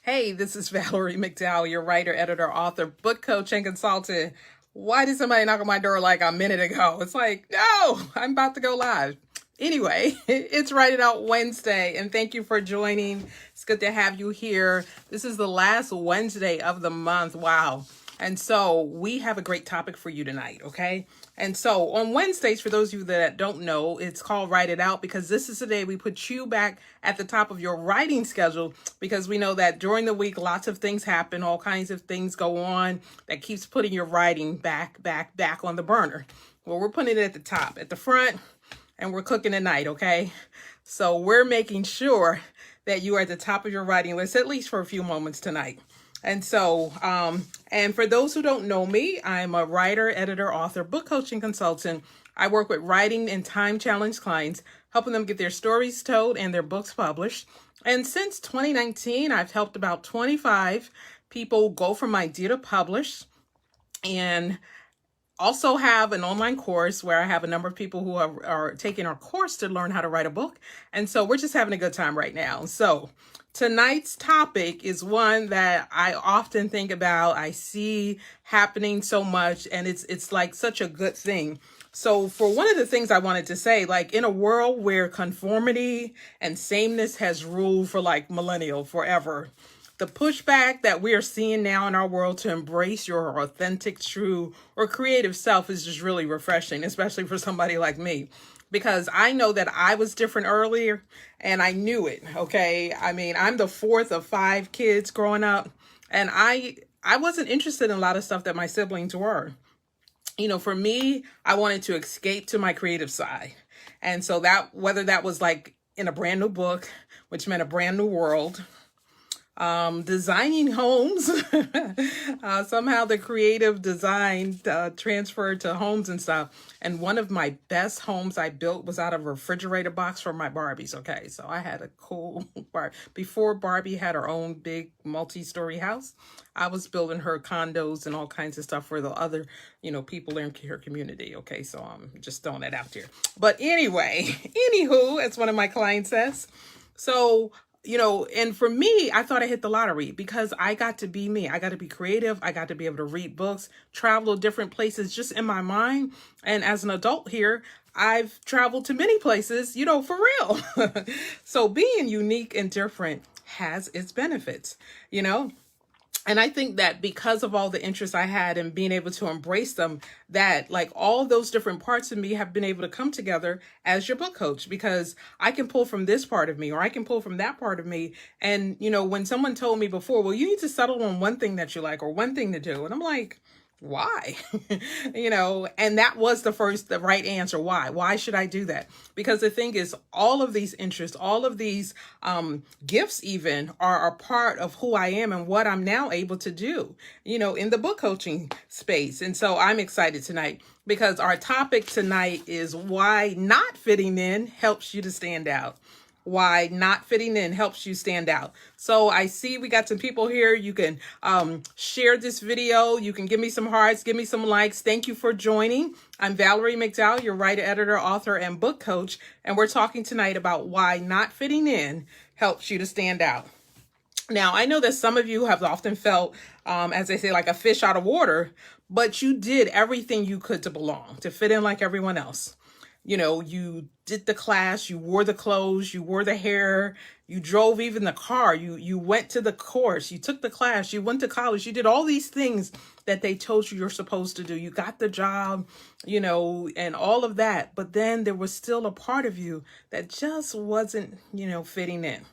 Hey, this is Valerie McDowell, your writer, editor, author, book coach, and consultant. Why did somebody knock on my door like a minute ago? It's like, no, I'm about to go live. Anyway, it's Write It Out Wednesday, and thank you for joining. It's good to have you here. This is the last Wednesday of the month. Wow. And so we have a great topic for you tonight, okay? And so on Wednesdays, for those of you that don't know, it's called Write It Out because this is the day we put you back at the top of your writing schedule because we know that during the week, lots of things happen, all kinds of things go on that keeps putting your writing back on the burner. Well, we're putting it at the top, at the front, and we're cooking at night, okay? So we're making sure that you are at the top of your writing list, at least for a few moments tonight. And so, and for those who don't know me, I'm a writer, editor, author, book coaching consultant. I work with writing and time challenged clients, helping them get their stories told and their books published. And since 2019, I've helped about 25 people go from idea to publish, and also have an online course where I have a number of people who are taking our course to learn how to write a book. And so we're just having a good time right now. So tonight's topic is one that I often think about. I see happening so much, and it's like such a good thing. So for one of the things I wanted to say, like in a world where conformity and sameness has ruled for like millennial forever, the pushback that we are seeing now in our world to embrace your authentic, true, or creative self is just really refreshing, especially for somebody like me, because I know that I was different earlier and I knew it, okay? I mean, I'm the fourth of 5 kids growing up, and I wasn't interested in a lot of stuff that my siblings were. You know, for me, I wanted to escape to my creative side. And so that, whether that was like in a brand new book, which meant a brand new world, designing homes. Somehow the creative design transferred to homes and stuff. And one of my best homes I built was out of a refrigerator box for my Barbies. Okay, so I had a cool before Barbie had her own big multi-story house. I was building her condos and all kinds of stuff for the other, people in her community. Okay, so I'm just throwing that out there. But anyway, anywho, as one of my clients says, so and for me, I thought I hit the lottery because I got to be me. I got to be creative. I got to be able to read books, travel to different places just in my mind. And as an adult here, I've traveled to many places, for real. So being unique and different has its benefits, And I think that because of all the interests I had and being able to embrace them, that like all those different parts of me have been able to come together as your book coach, because I can pull from this part of me or I can pull from that part of me. And, when someone told me before, well, you need to settle on one thing that you like or one thing to do. And I'm like, why? And that was the right answer. Why should I do that? Because the thing is, all of these interests, all of these gifts even are a part of who I am and what I'm now able to do, in the book coaching space. And so I'm excited tonight because our topic tonight is why not fitting in helps you to stand out. Why not fitting in helps you stand out. So I see we got some people here. You can share this video. You can give me some hearts, give me some likes. Thank you for joining. I'm Valerie McDowell, your writer, editor, author, and book coach. And we're talking tonight about why not fitting in helps you to stand out. Now, I know that some of you have often felt, as they say, like a fish out of water, but you did everything you could to belong, to fit in like everyone else. You did the class, you wore the clothes, you wore the hair, you drove even the car, you went to the course, you took the class, you went to college, you did all these things that they told you you're supposed to do. You got the job, and all of that. But then there was still a part of you that just wasn't, fitting in,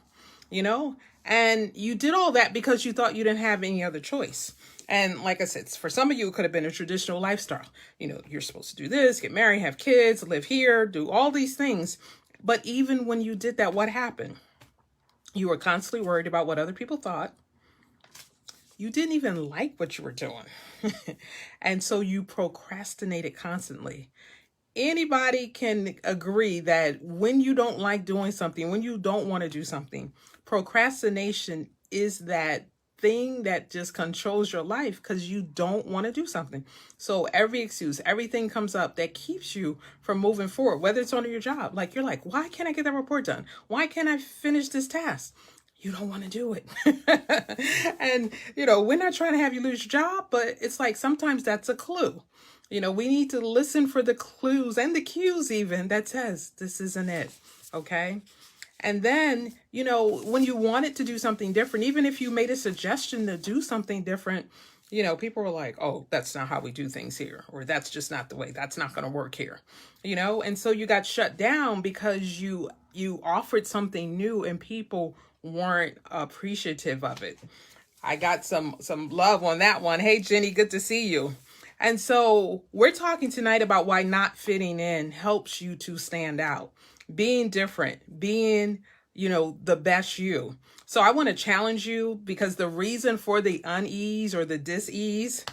and you did all that because you thought you didn't have any other choice. And like I said, for some of you, it could have been a traditional lifestyle. You're supposed to do this, get married, have kids, live here, do all these things. But even when you did that, what happened? You were constantly worried about what other people thought. You didn't even like what you were doing. And so you procrastinated constantly. Anybody can agree that when you don't like doing something, when you don't want to do something, procrastination is that thing that just controls your life because you don't want to do something. So every excuse, everything comes up that keeps you from moving forward, whether it's on your job. Like you're like, why can't I get that report done? Why can't I finish this task? you don't want to do it. And, we're not trying to have you lose your job, but it's like sometimes that's a clue. We need to listen for the clues and the cues even that says this isn't it. Okay. And then, when you wanted to do something different, even if you made a suggestion to do something different, people were like, oh, that's not how we do things here, or that's just not the way, that's not going to work here, and so you got shut down because you offered something new and people weren't appreciative of it. I got some love on that one. Hey, Jenny, good to see you. And so we're talking tonight about why not fitting in helps you to stand out, being different, being, the best you. So I want to challenge you, because the reason for the unease or the dis-ease,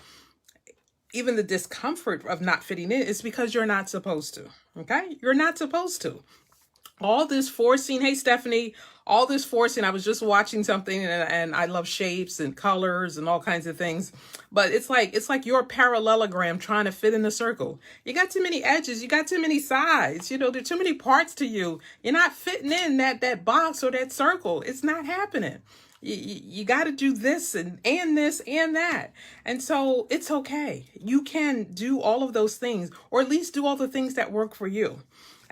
even the discomfort of not fitting in, is because you're not supposed to. Okay? You're not supposed to. All this forcing, hey, Stephanie, all this forcing, I was just watching something, and I love shapes and colors and all kinds of things, but it's like you're a parallelogram trying to fit in a circle. You got too many edges, you got too many sides, there's too many parts to you. You're not fitting in that box or that circle. It's not happening. You got to do this and this and that. And so it's okay. You can do all of those things, or at least do all the things that work for you.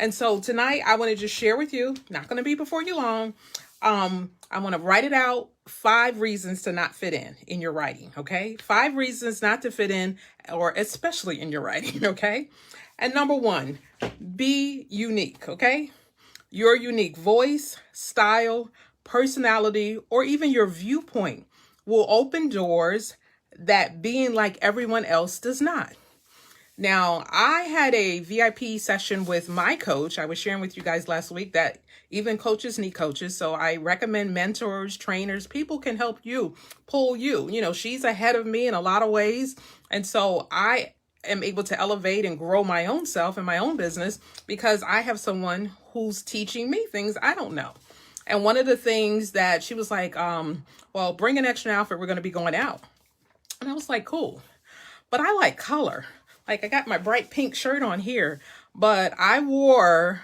And so tonight I want to just share with you, not going to be before you long. I want to write it out, 5 reasons to not fit in your writing. Okay. 5 reasons not to fit in, or especially in your writing. Okay. And number 1, be unique. Okay. Your unique voice, style, personality, or even your viewpoint will open doors that being like everyone else does not. Now, I had a VIP session with my coach. I was sharing with you guys last week that even coaches need coaches. So I recommend mentors, trainers, people can help you, pull you. She's ahead of me in a lot of ways. And so I am able to elevate and grow my own self and my own business because I have someone who's teaching me things I don't know. And one of the things that she was like, well, bring an extra outfit. We're going to be going out. And I was like, cool. But I like color. Like, I got my bright pink shirt on here, but I wore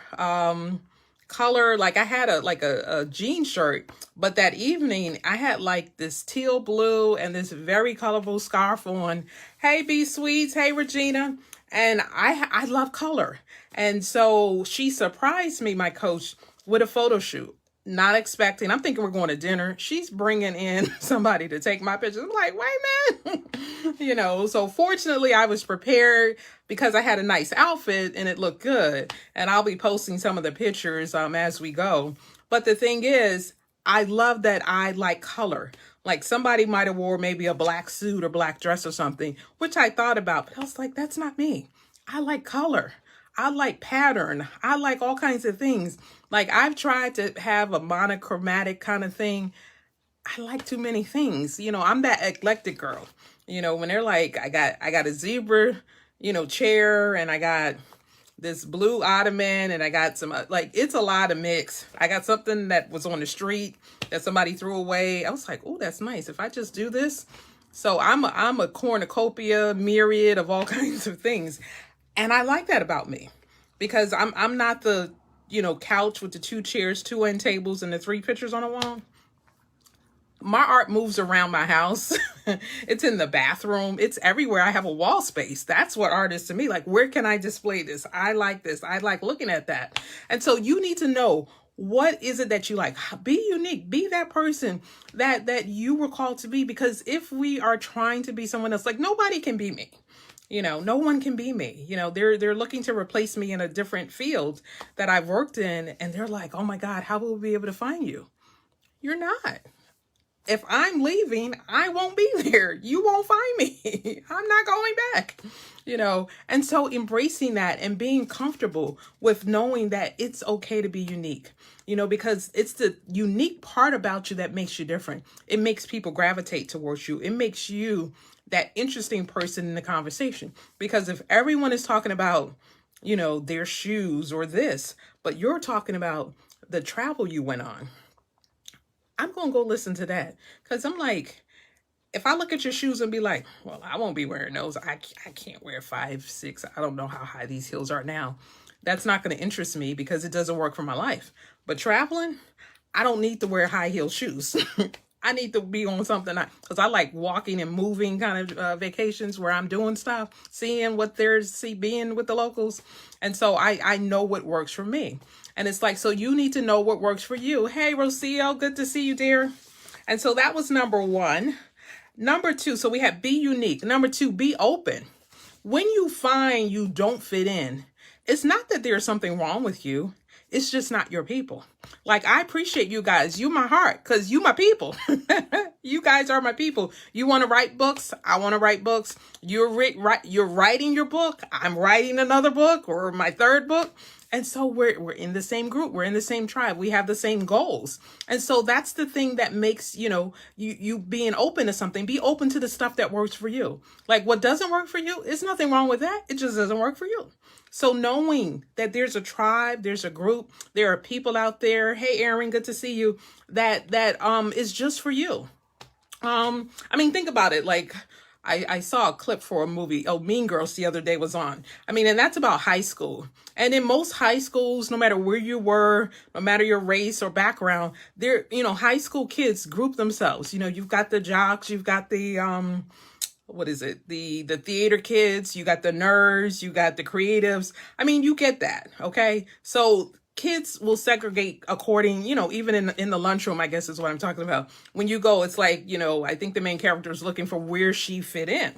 color, like I had a jean shirt, but that evening I had like this teal blue and this very colorful scarf on. Hey, B Sweets. Hey, Regina. And I love color. And so she surprised me, my coach, with a photo shoot. Not expecting, I'm thinking we're going to dinner. She's bringing in somebody to take my pictures. I'm like, wait, man. So fortunately I was prepared because I had a nice outfit and it looked good. And I'll be posting some of the pictures as we go. But the thing is, I love that I like color. Like somebody might have wore maybe a black suit or black dress or something, which I thought about, but I was like, that's not me. I like color. I like pattern. I like all kinds of things. Like I've tried to have a monochromatic kind of thing. I like too many things. I'm that eclectic girl. When they're like, I got a zebra, chair, and I got this blue ottoman, and I got some, it's a lot of mix. I got something that was on the street that somebody threw away. I was like, oh, that's nice. If I just do this. So I'm a cornucopia, myriad of all kinds of things. And I like that about me because I'm not the, couch with the 2 chairs, 2 end tables, and the 3 pictures on a wall. My art moves around my house. It's in the bathroom. It's everywhere. I have a wall space. That's what art is to me. Like, where can I display this? I like this. I like looking at that. And so you need to know, what is it that you like? Be unique. Be that person that you were called to be. Because if we are trying to be someone else, like nobody can be me. No one can be me. They're looking to replace me in a different field that I've worked in. And they're like, oh my God, how will we be able to find you? You're not. If I'm leaving, I won't be there. You won't find me. I'm not going back, And so embracing that and being comfortable with knowing that it's okay to be unique, because it's the unique part about you that makes you different. It makes people gravitate towards you. It makes you that interesting person in the conversation. Because if everyone is talking about, their shoes or this, but you're talking about the travel you went on, I'm going to go listen to that. Because I'm like, if I look at your shoes and be like, well, I won't be wearing those. I can't wear 5, 6. I don't know how high these heels are now. That's not going to interest me because it doesn't work for my life. But traveling, I don't need to wear high heel shoes. I need to be on something because I like walking and moving kind of vacations where I'm doing stuff, seeing what being with the locals. And so I know what works for me. And it's like, so you need to know what works for you. Hey, Rocio, good to see you, dear. And so that was number one. Number two, so we have be unique. Number two, be open. When you find you don't fit in, it's not that there's something wrong with you. It's just not your people. Like, I appreciate you guys. You my heart, because you my people. You guys are my people. You want to write books? I want to write books. You're writing your book. I'm writing another book or my third book. And so we're in the same group. We're in the same tribe. We have the same goals. And so that's the thing that makes, you being open to something. Be open to the stuff that works for you. Like, what doesn't work for you, there's nothing wrong with that. It just doesn't work for you. So knowing that there's a tribe, there's a group, there are people out there. Hey, Aaron, good to see you. That is just for you. Think about it. Like, I saw a clip for a movie. Oh, Mean Girls the other day was on. And that's about high school. And in most high schools, no matter where you were, no matter your race or background, high school kids group themselves. You've got the jocks, you've got the, the theater kids, you got the nerds, you got the creatives. You get that. Okay. So kids will segregate according, even in the lunchroom, I guess is what I'm talking about. When you go, it's like, I think the main character is looking for where she fit in,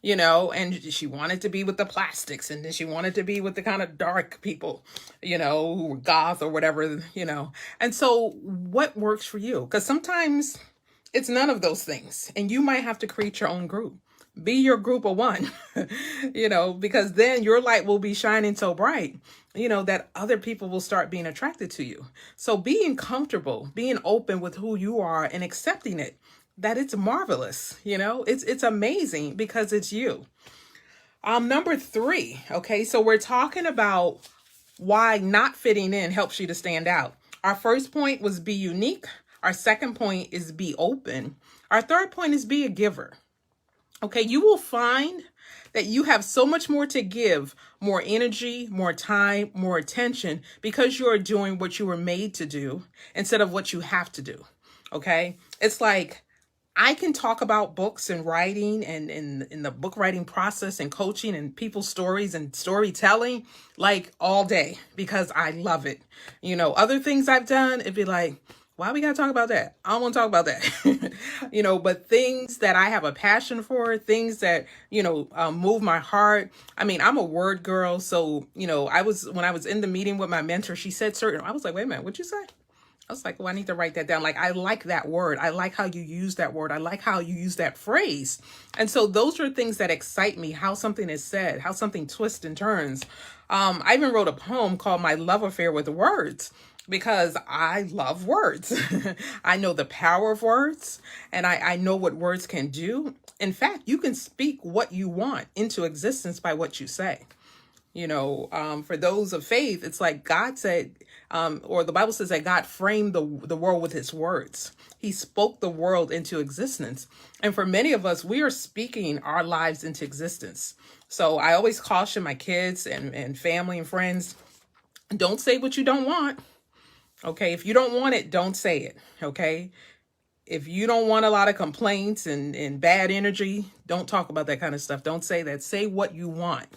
and she wanted to be with the plastics, and then she wanted to be with the kind of dark people, who were goth or whatever, And so what works for you? Because sometimes it's none of those things, and you might have to create your own group. Be your group of one, because then your light will be shining so bright, that other people will start being attracted to you. So being comfortable, being open with who you are and accepting it, that it's marvelous, it's amazing because it's you. Number three, okay, so we're talking about why not fitting in helps you to stand out. Our first point was be unique. Our second point is be open. Our third point is be a giver. Okay, you will find that you have so much more to give, more energy, more time, more attention, because you are doing what you were made to do instead of what you have to do. Okay, it's like I can talk about books and writing and in the book writing process and coaching and people's stories and storytelling like all day because I love it. Other things I've done, it'd be like, why we gotta talk about that? I don't want to talk about that. But things that I have a passion for, things that, move my heart. I'm a word girl. So, when I was in the meeting with my mentor, she said I was like, wait a minute, what'd you say? I was like, well, I need to write that down. Like, I like that word. I like how you use that word. I like how you use that phrase. And so those are things that excite me, how something is said, how something twists and turns. I even wrote a poem called My Love Affair with Words, because I love words. I know the power of words, and I know what words can do. In fact, you can speak what you want into existence by what you say. For those of faith, it's like God said, or the Bible says that God framed the world with his words. He spoke the world into existence. And for many of us, we are speaking our lives into existence. So I always caution my kids and family and friends, don't say what you don't want. Okay, if you don't want it, don't say it. Okay, if you don't want a lot of complaints and bad energy, don't talk about that kind of stuff. Don't say that. Say what you want.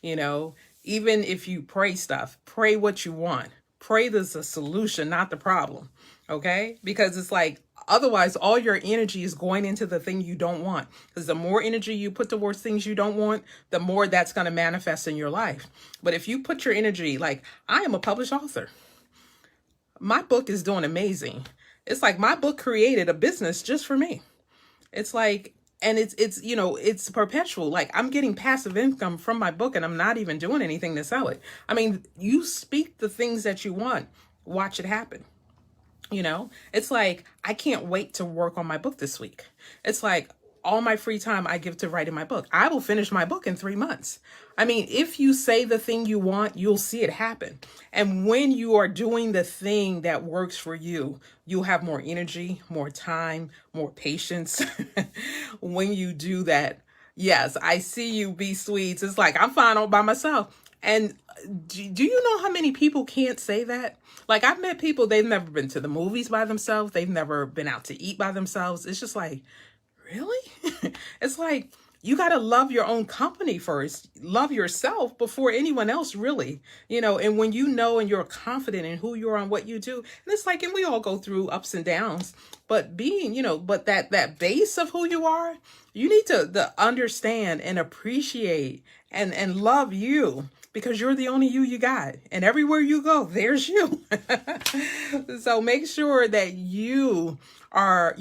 Even if you pray stuff, pray what you want. Pray there's a solution, not the problem. Okay, because it's like, otherwise, all your energy is going into the thing you don't want. Because the more energy you put towards things you don't want, the more that's going to manifest in your life. But if you put your energy, like, I am a published author. My book is doing amazing. It's like my book created a business just for me. It's like, and it's perpetual. Like, I'm getting passive income from my book and I'm not even doing anything to sell it. You speak the things that you want, watch it happen. It's like, I can't wait to work on my book this week. It's like all my free time I give to writing my book. I will finish my book in 3 months. If you say the thing you want, you'll see it happen. And when you are doing the thing that works for you, you'll have more energy, more time, more patience. When you do that, yes, I see you, B Sweets. It's like, I'm fine all by myself. And do you know how many people can't say that? Like, I've met people, they've never been to the movies by themselves. They've never been out to eat by themselves. It's just like, really? It's like, you got to love your own company first. Love yourself before anyone else, really. And when you know and you're confident in who you are and what you do, and it's like, and we all go through ups and downs, but but that base of who you are, you need to understand and appreciate and love you, because you're the only you got. And everywhere you go, there's you. So make sure that you are,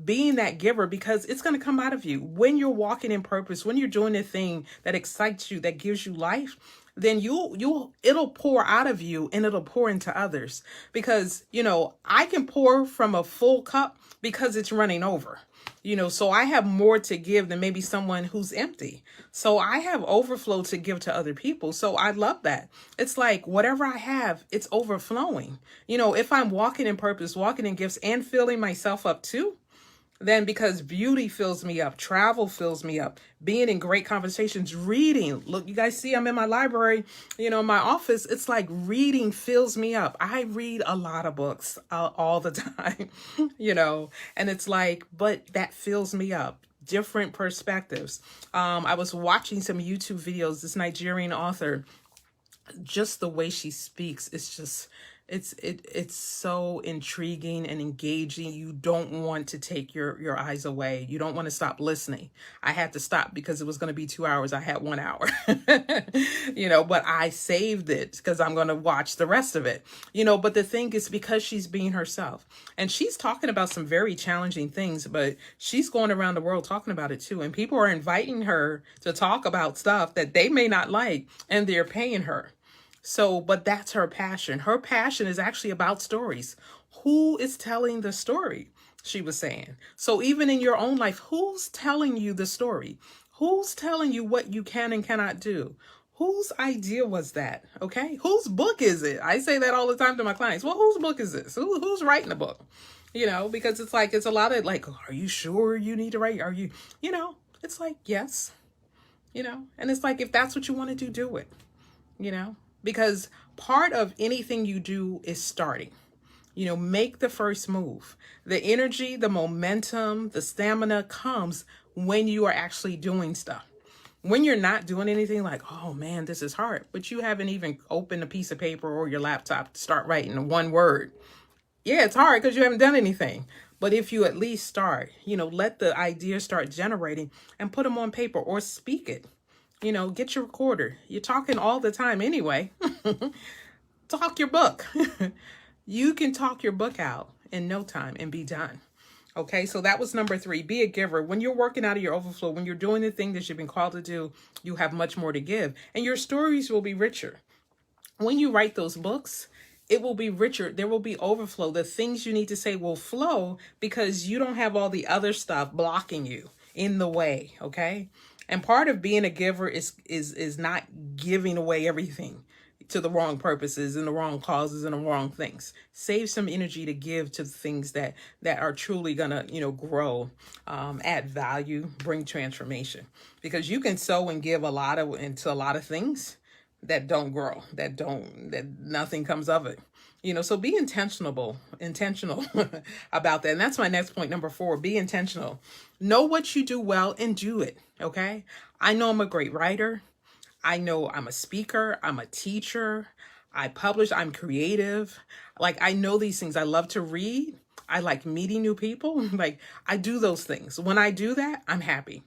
being that giver, because it's going to come out of you. When you're walking in purpose, when you're doing the thing that excites you, that gives you life, then it'll pour out of you and it'll pour into others. Because, I can pour from a full cup because it's running over. So I have more to give than maybe someone who's empty. So I have overflow to give to other people. So I love that. It's like whatever I have, it's overflowing. If I'm walking in purpose, walking in gifts, and filling myself up too, then because beauty fills me up, travel fills me up, being in great conversations, reading. Look, you guys see I'm in my library, my office. It's like reading fills me up. I read a lot of books all the time, and it's like, but that fills me up. Different perspectives. I was watching some YouTube videos, this Nigerian author, just the way she speaks, it's just, it's so intriguing and engaging. You don't want to take your eyes away. You don't want to stop listening. I had to stop because it was going to be 2 hours. I had 1 hour, but I saved it because I'm going to watch the rest of it, but the thing is, because she's being herself and she's talking about some very challenging things, but she's going around the world talking about it too. And people are inviting her to talk about stuff that they may not like, and they're paying her. So, but that's her passion. Her passion is actually about stories. Who is telling the story? She was saying. So even in your own life, who's telling you the story? Who's telling you what you can and cannot do? Whose idea was that? Okay. Whose book is it? I say that all the time to my clients. Well, whose book is this? Who's writing the book? Because it's like, it's a lot of like, are you sure you need to write? Are you, it's like, yes, and it's like, if that's what you want to do it, because part of anything you do is starting. Make the first move. The energy, the momentum, the stamina comes when you are actually doing stuff. When you're not doing anything, like, oh man, this is hard, but you haven't even opened a piece of paper or your laptop to start writing one word. Yeah, it's hard because you haven't done anything. But if you at least start, let the ideas start generating and put them on paper or speak it. Get your recorder. You're talking all the time anyway. Talk your book. You can talk your book out in no time and be done. Okay, so that was number 3. Be a giver. When you're working out of your overflow, when you're doing the thing that you've been called to do, you have much more to give. And your stories will be richer. When you write those books, it will be richer. There will be overflow. The things you need to say will flow because you don't have all the other stuff blocking you in the way. Okay. And part of being a giver is not giving away everything to the wrong purposes and the wrong causes and the wrong things. Save some energy to give to things that are truly gonna, grow, add value, bring transformation. Because you can sow and give into a lot of things that don't grow, that nothing comes of it. So be intentional about that. And that's my next point, number 4, be intentional. Know what you do well and do it. Okay. I know I'm a great writer. I know I'm a speaker. I'm a teacher. I publish. I'm creative. Like, I know these things. I love to read. I like meeting new people. Like, I do those things. When I do that, I'm happy,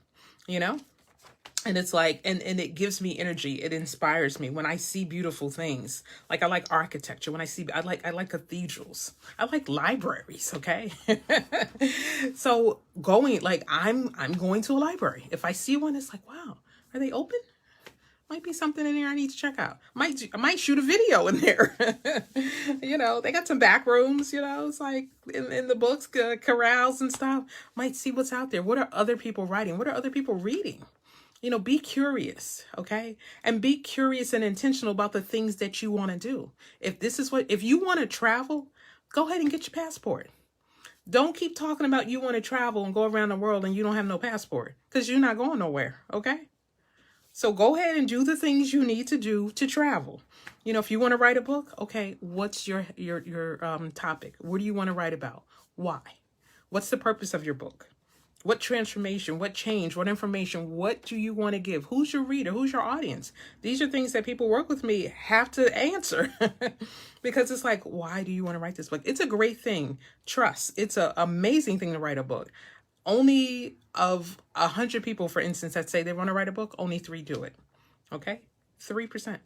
And it's like, and it gives me energy. It inspires me when I see beautiful things. Like, I like architecture. I like cathedrals. I like libraries. Okay. So I'm going to a library. If I see one, it's like, wow, are they open? Might be something in there I need to check out. I might shoot a video in there. They got some back rooms, it's like in the books, corrals and stuff. Might see what's out there. What are other people writing? What are other people reading? Be curious, okay? And be curious and intentional about the things that you want to do. If you want to travel, go ahead and get your passport. Don't keep talking about you want to travel and go around the world and you don't have no passport, because you're not going nowhere, okay? So go ahead and do the things you need to do to travel. If you want to write a book, okay, what's your topic? What do you want to write about? Why? What's the purpose of your book? What transformation, what change, what information, what do you want to give? Who's your reader? Who's your audience? These are things that people work with me have to answer because it's like, why do you want to write this book? It's a great thing. Trust. It's an amazing thing to write a book. Only of 100 people, for instance, that say they want to write a book, only 3 do it. Okay? 3%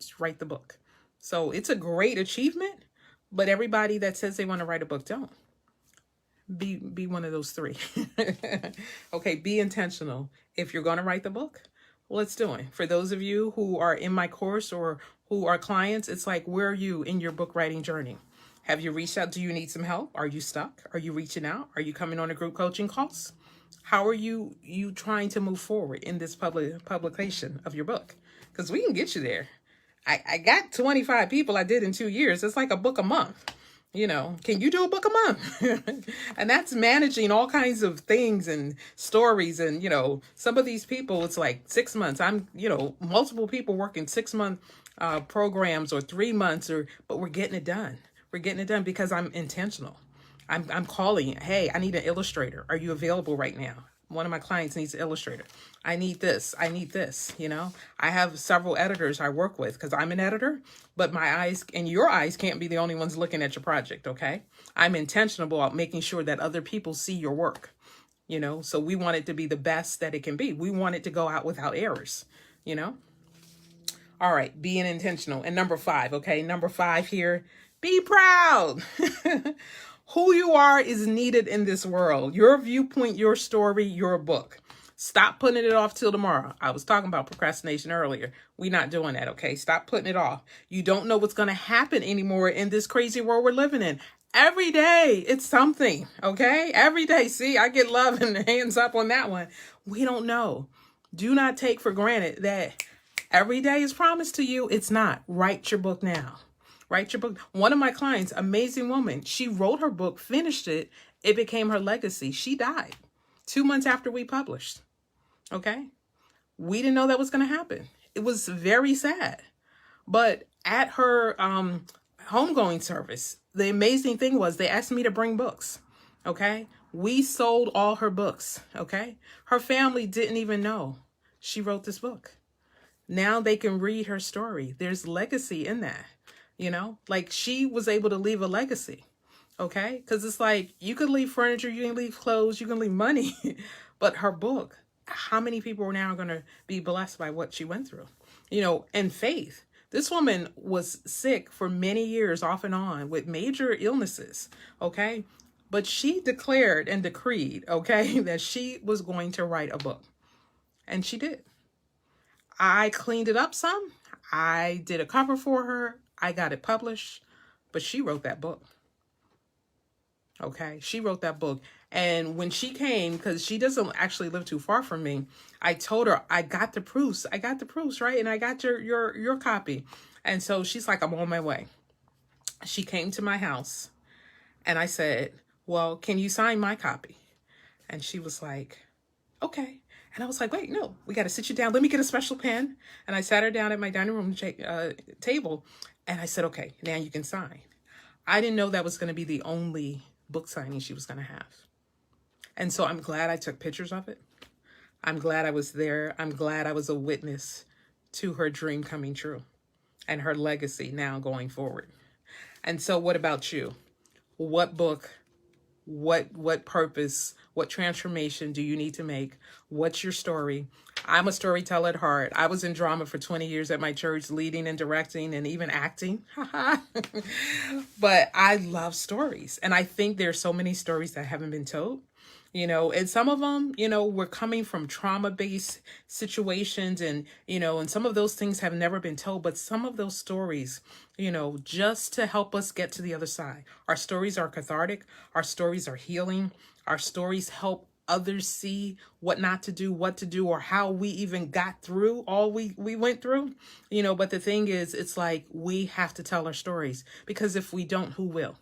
just write the book. So it's a great achievement, but everybody that says they want to write a book don't. Be one of those 3. Okay, be intentional. If you're going to write the book, let's do it. For those of you who are in my course or who are clients, it's like, where are you in your book writing journey? Have you reached out? Do you need some help? Are you stuck? Are you reaching out? Are you coming on a group coaching calls? How are you trying to move forward in this publication of your book? Because we can get you there. I got 25 people I did in 2 years. It's like a book a month. Can you do a book a month? And that's managing all kinds of things and stories. And, some of these people, it's like 6 months. I'm, multiple people working 6-month programs or 3 months, but we're getting it done. We're getting it done because I'm intentional. I'm calling, hey, I need an illustrator. Are you available right now? One of my clients needs an illustrator. I need this. I need this. I have several editors I work with because I'm an editor, but my eyes and your eyes can't be the only ones looking at your project. Okay. I'm intentional about making sure that other people see your work, so we want it to be the best that it can be. We want it to go out without errors, All right. Being intentional. And number 5. Okay. Number 5 here, be proud. Who you are is needed in this world. Your viewpoint, your story, your book. Stop putting it off till tomorrow. I was talking about procrastination earlier. We're not doing that, okay? Stop putting it off. You don't know what's going to happen anymore in this crazy world we're living in. Every day, it's something, okay? Every day. See, I get love and hands up on that one. We don't know. Do not take for granted that every day is promised to you. It's not. Write your book now. Write your book. One of my clients, amazing woman, she wrote her book, finished it. It became her legacy. She died 2 months after we published. Okay. We didn't know that was going to happen. It was very sad. But at her homegoing service, the amazing thing was they asked me to bring books. Okay. We sold all her books. Okay. Her family didn't even know she wrote this book. Now they can read her story. There's legacy in that. Like she was able to leave a legacy. Okay. Because it's like you could leave furniture, you can leave clothes, you can leave money. But her book, how many people are now going to be blessed by what she went through? And faith. This woman was sick for many years off and on with major illnesses. Okay. But she declared and decreed, okay, that she was going to write a book. And she did. I cleaned it up some. I did a cover for her. I got it published, but she wrote that book. Okay. She wrote that book. And when she came, because she doesn't actually live too far from me, I told her, I got the proofs. I got the proofs, right? And I got your copy. And so she's like, I'm on my way. She came to my house and I said, well, can you sign my copy? And she was like, okay. And I was like, wait, no, we got to sit you down. Let me get a special pen. And I sat her down at my dining room table. And I said, okay, now you can sign. I didn't know that was going to be the only book signing she was going to have. And so I'm glad I took pictures of it. I'm glad I was there. I'm glad I was a witness to her dream coming true and her legacy now going forward. And so what about you? What book, what purpose, what transformation do you need to make? What's your story? I'm a storyteller at heart. I was in drama for 20 years at my church, leading and directing and even acting. But I love stories. And I think there's so many stories that haven't been told. And some of them, we're coming from trauma-based situations and some of those things have never been told, but some of those stories, just to help us get to the other side. Our stories are cathartic. Our stories are healing. Our stories help others see what not to do, what to do, or how we even got through all we went through, but the thing is, it's like, we have to tell our stories because if we don't, who will?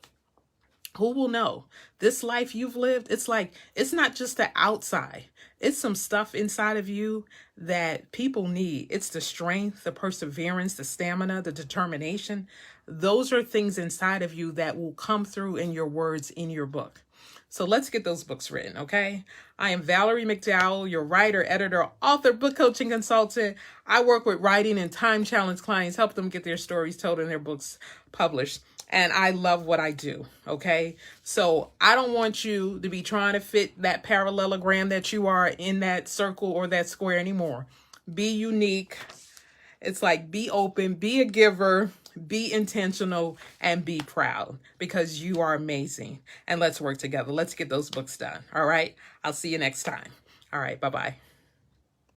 Who will know? This life you've lived, it's like, it's not just the outside. It's some stuff inside of you that people need. It's the strength, the perseverance, the stamina, the determination. Those are things inside of you that will come through in your words in your book. So let's get those books written, okay? I am Valerie McDowell, your writer, editor, author, book coaching consultant. I work with writing and time challenged clients, help them get their stories told and their books published. And I love what I do, okay? So I don't want you to be trying to fit that parallelogram that you are in that circle or that square anymore. Be unique. It's like, be open, be a giver, be intentional, and be proud, because you are amazing. And let's work together. Let's get those books done. All right. I'll see you next time. All right. Bye-bye.